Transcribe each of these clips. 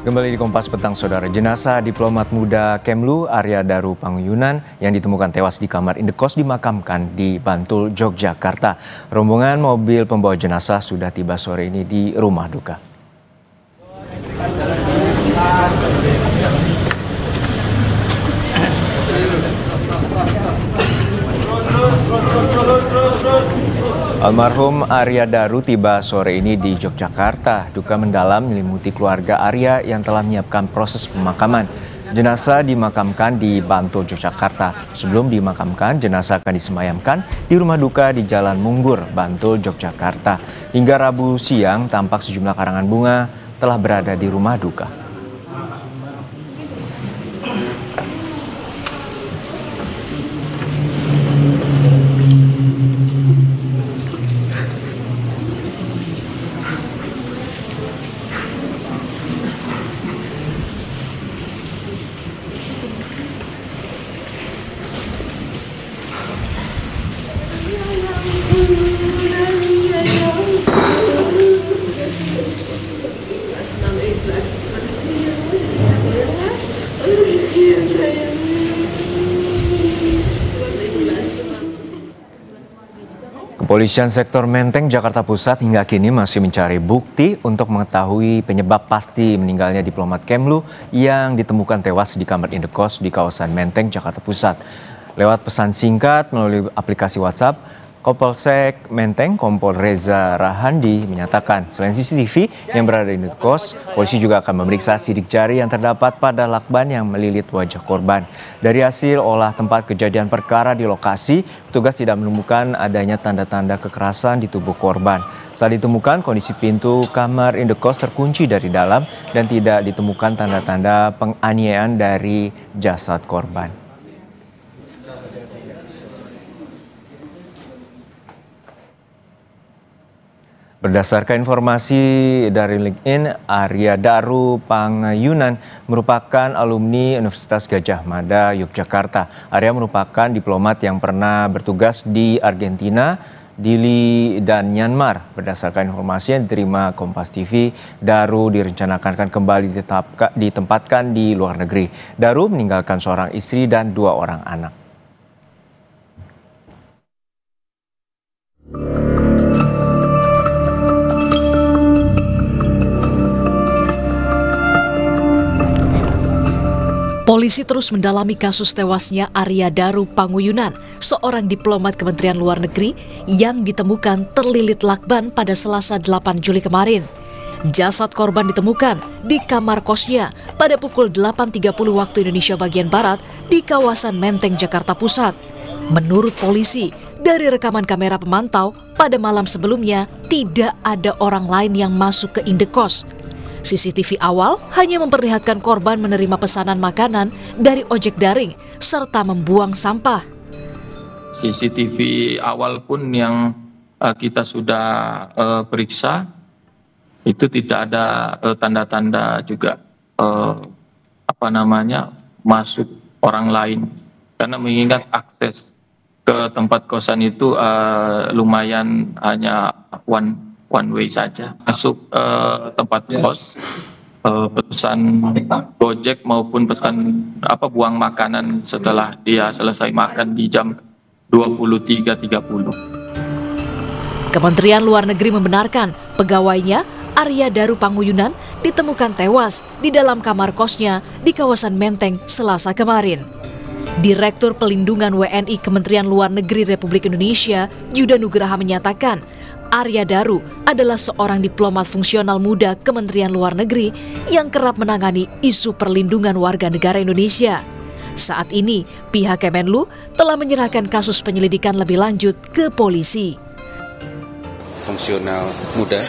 Kembali di Kompas Petang, Saudara. Jenazah diplomat muda Kemlu Arya Daru Panguyunan yang ditemukan tewas di kamar indekos dimakamkan di Bantul, Yogyakarta. Rombongan mobil pembawa jenazah sudah tiba sore ini di rumah duka. Almarhum Arya Daru tiba sore ini di Yogyakarta. Duka mendalam menyelimuti keluarga Arya yang telah menyiapkan proses pemakaman. Jenazah dimakamkan di Bantul, Yogyakarta. Sebelum dimakamkan, jenazah akan disemayamkan di rumah duka di Jalan Munggur, Bantul, Yogyakarta. Hingga Rabu siang, tampak sejumlah karangan bunga telah berada di rumah duka. Kepolisian sektor Menteng, Jakarta Pusat hingga kini masih mencari bukti untuk mengetahui penyebab pasti meninggalnya diplomat Kemlu yang ditemukan tewas di kamar indekos di kawasan Menteng, Jakarta Pusat. Lewat pesan singkat melalui aplikasi WhatsApp, Kapolsek Menteng Kompol Reza Rahandi menyatakan selain CCTV yang berada di indekos, polisi juga akan memeriksa sidik jari yang terdapat pada lakban yang melilit wajah korban. Dari hasil olah tempat kejadian perkara di lokasi, petugas tidak menemukan adanya tanda-tanda kekerasan di tubuh korban. Saat ditemukan, kondisi pintu kamar indekos terkunci dari dalam dan tidak ditemukan tanda-tanda penganiayaan dari jasad korban. Berdasarkan informasi dari LinkedIn, Arya Daru Panguyunan merupakan alumni Universitas Gadjah Mada, Yogyakarta. Arya merupakan diplomat yang pernah bertugas di Argentina, Dili, dan Myanmar. Berdasarkan informasi yang diterima Kompas TV, Daru direncanakan akan kembali ditempatkan di luar negeri. Daru meninggalkan seorang istri dan 2 orang anak. Polisi terus mendalami kasus tewasnya Arya Daru Panguyunan, seorang diplomat Kementerian Luar Negeri yang ditemukan terlilit lakban pada Selasa 8 Juli kemarin. Jasad korban ditemukan di kamar kosnya pada pukul 8.30 waktu Indonesia bagian Barat di kawasan Menteng, Jakarta Pusat. Menurut polisi, dari rekaman kamera pemantau, pada malam sebelumnya tidak ada orang lain yang masuk ke indekos. CCTV awal hanya memperlihatkan korban menerima pesanan makanan dari ojek daring serta membuang sampah. CCTV awal pun yang kita sudah periksa itu tidak ada tanda-tanda juga masuk orang lain, karena mengingat akses ke tempat kosan itu lumayan hanya one way saja. Masuk tempat kos, pesan Gojek maupun pesan buang makanan setelah dia selesai makan di jam 23.30. Kementerian Luar Negeri membenarkan pegawainya Arya Daru Panguyunan ditemukan tewas di dalam kamar kosnya di kawasan Menteng Selasa kemarin. Direktur Pelindungan WNI Kementerian Luar Negeri Republik Indonesia, Yuda Nugraha menyatakan, Arya Daru adalah seorang diplomat fungsional muda Kementerian Luar Negeri yang kerap menangani isu perlindungan warga negara Indonesia. Saat ini, pihak Kemenlu telah menyerahkan kasus penyelidikan lebih lanjut ke polisi. Fungsional muda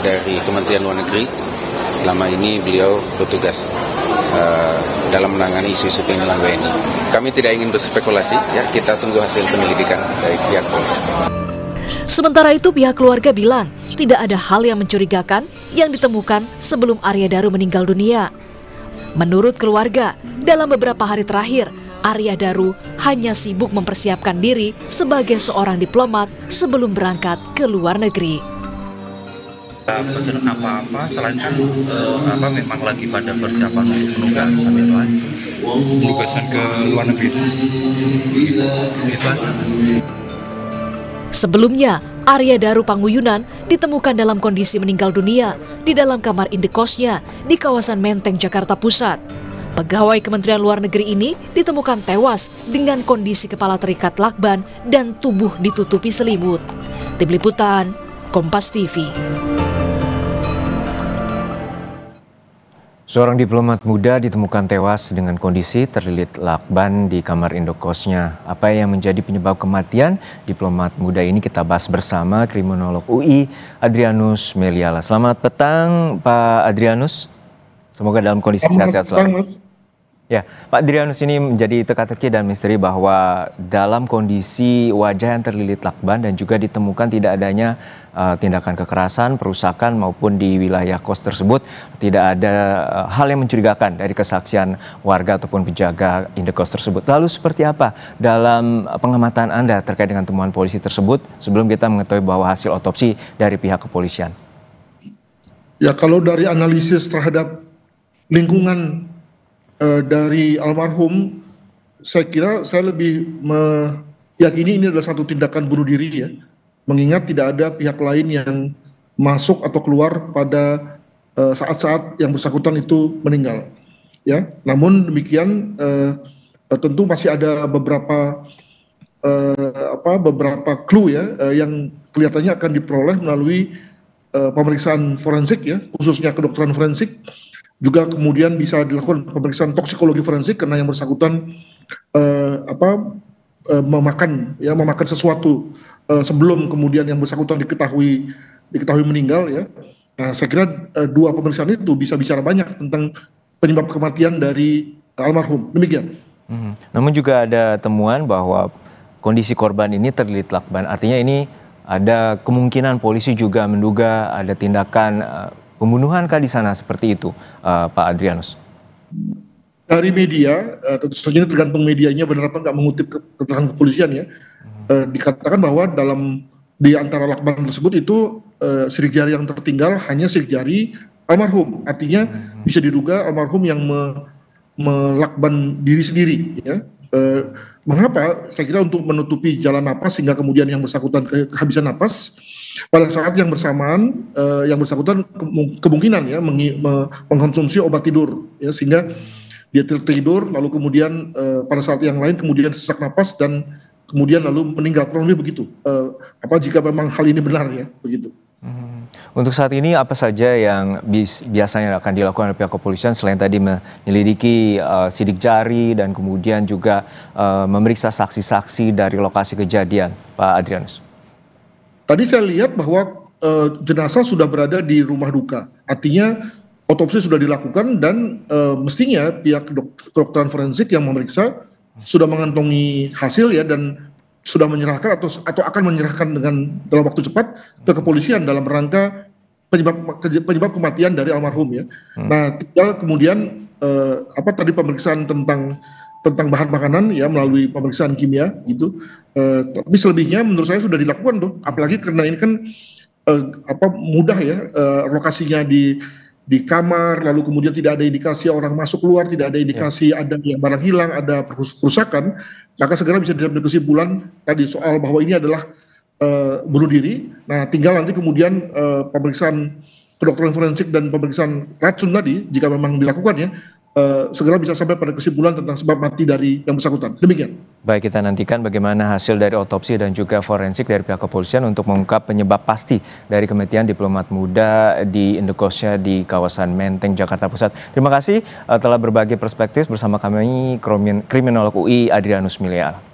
dari Kementerian Luar Negeri, selama ini beliau bertugas dalam menangani isu-isu perlindungan WNI. Kami tidak ingin berspekulasi, ya, kita tunggu hasil penyelidikan dari pihak polisi. Sementara itu pihak keluarga bilang tidak ada hal yang mencurigakan yang ditemukan sebelum Arya Daru meninggal dunia. Menurut keluarga, dalam beberapa hari terakhir, Arya Daru hanya sibuk mempersiapkan diri sebagai seorang diplomat sebelum berangkat ke luar negeri. Pesen apa-apa selain kan memang lagi pada persiapan untuk penugasan itu aja. Penugasan ke luar negeri. Itu aja. Sebelumnya, Arya Daru Panguyunan ditemukan dalam kondisi meninggal dunia di dalam kamar indekosnya di kawasan Menteng, Jakarta Pusat. Pegawai Kementerian Luar Negeri ini ditemukan tewas dengan kondisi kepala terikat lakban dan tubuh ditutupi selimut. Tim Liputan, Kompas TV. Seorang diplomat muda ditemukan tewas dengan kondisi terlilit lakban di kamar indekosnya. Apa yang menjadi penyebab kematian diplomat muda ini kita bahas bersama kriminolog UI Adrianus Meliala. Selamat petang Pak Adrianus. Semoga dalam kondisi sehat-sehat selalu. Ya, Pak Adrianus, ini menjadi teka-teki dan misteri bahwa dalam kondisi wajah yang terlilit lakban dan juga ditemukan tidak adanya tindakan kekerasan, perusakan maupun di wilayah kos tersebut tidak ada hal yang mencurigakan dari kesaksian warga ataupun penjaga indekos tersebut. Lalu seperti apa dalam pengamatan Anda terkait dengan temuan polisi tersebut sebelum kita mengetahui bahwa hasil otopsi dari pihak kepolisian? Ya, kalau dari analisis terhadap lingkungan dari almarhum, saya kira saya lebih meyakini ini adalah satu tindakan bunuh diri ya, mengingat tidak ada pihak lain yang masuk atau keluar pada saat-saat yang bersangkutan itu meninggal. Ya, namun demikian tentu masih ada beberapa clue ya yang kelihatannya akan diperoleh melalui pemeriksaan forensik ya, khususnya kedokteran forensik. Juga kemudian bisa dilakukan pemeriksaan toksikologi forensik karena yang bersangkutan memakan sesuatu sebelum kemudian yang bersangkutan diketahui meninggal ya. Nah, saya kira dua pemeriksaan itu bisa bicara banyak tentang penyebab kematian dari almarhum. Demikian. Namun juga ada temuan bahwa kondisi korban ini terlilit lakban. Artinya ini ada kemungkinan polisi juga menduga ada tindakan pembunuhan kah di sana, seperti itu, Pak Adrianus? Dari media, tentu saja ini tergantung medianya benar apa nggak mengutip keterangan kepolisian ya. Dikatakan bahwa di antara lakban tersebut itu sidik jari yang tertinggal hanya sidik jari almarhum. Artinya bisa diduga almarhum yang melakban diri sendiri ya. Mengapa? Saya kira untuk menutupi jalan napas sehingga kemudian yang bersangkutan kehabisan napas. Pada saat yang bersamaan, yang bersangkutan kemungkinan ya mengkonsumsi obat tidur, ya, sehingga dia tertidur, lalu kemudian pada saat yang lain kemudian sesak napas dan kemudian lalu meninggal. Kurang lebih begitu. Jika memang hal ini benar ya, begitu. Untuk saat ini apa saja yang biasanya akan dilakukan oleh pihak kepolisian selain tadi menyelidiki sidik jari dan kemudian juga memeriksa saksi-saksi dari lokasi kejadian, Pak Adrianus? Tadi saya lihat bahwa jenazah sudah berada di rumah duka, artinya otopsi sudah dilakukan dan mestinya pihak kedokteran forensik yang memeriksa sudah mengantongi hasil ya dan sudah menyerahkan atau akan menyerahkan dalam waktu cepat ke kepolisian dalam rangka penyebab kematian dari almarhum ya. Nah, tinggal kemudian tadi pemeriksaan tentang bahan makanan ya melalui pemeriksaan kimia gitu. Tapi selebihnya menurut saya sudah dilakukan tuh, apalagi karena ini kan mudah ya, lokasinya di kamar, lalu kemudian tidak ada indikasi orang masuk keluar, tidak ada indikasi ada yang barang hilang, ada perusakan, maka segera bisa diambil kesimpulan tadi soal bahwa ini adalah bunuh diri. Nah, tinggal nanti kemudian pemeriksaan kedokteran forensik dan pemeriksaan racun tadi jika memang dilakukan ya, segera bisa sampai pada kesimpulan tentang sebab mati dari yang bersangkutan. Demikian. Baik, kita nantikan bagaimana hasil dari otopsi dan juga forensik dari pihak kepolisian untuk mengungkap penyebab pasti dari kematian diplomat muda di indekosnya di kawasan Menteng, Jakarta Pusat. Terima kasih telah berbagi perspektif bersama kami kriminolog UI Adrianus Meliala.